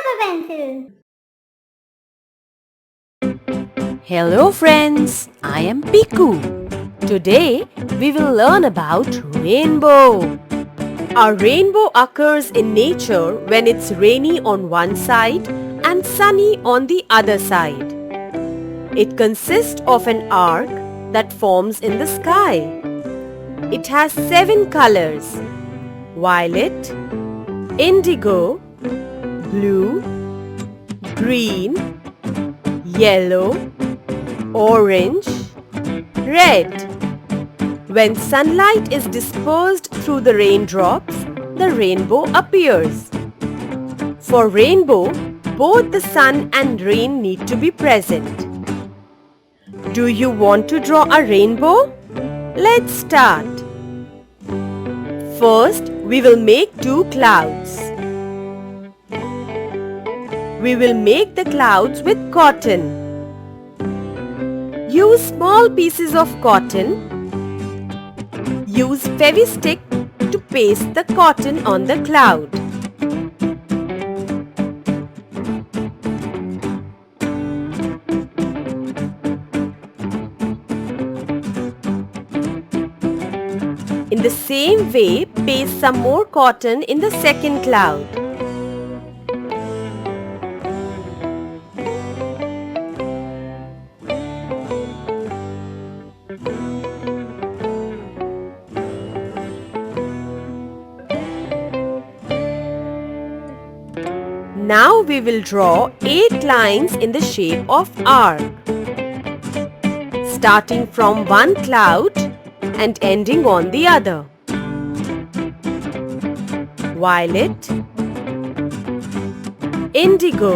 have a pencil. Hello friends, I am Piku. Today we will learn about rainbow. A rainbow occurs in nature when it's rainy on one side and sunny on the other side. It consists of an arc that forms in the sky. It has 7 colors: violet, indigo, blue, green, yellow, orange, red. When sunlight is dispersed through the raindrops, the rainbow appears. For rainbow, both the sun and rain need to be present. Do you want to draw a rainbow? Let's start. First, we will make 2 clouds. We will make the clouds with cotton. Use small pieces of cotton. Use Fevi-stick to paste the cotton on the cloud. In the same way, paste some more cotton in the second cloud. Now we will draw 8 lines in the shape of arc, starting from one cloud and ending on the other. Violet, indigo,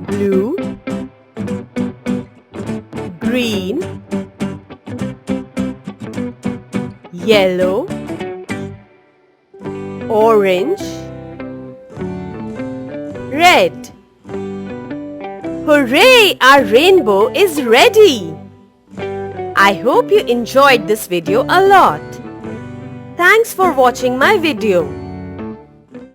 blue, green, yellow, orange, red. Hooray! Our rainbow is ready! I hope you enjoyed this video a lot. Thanks for watching my video.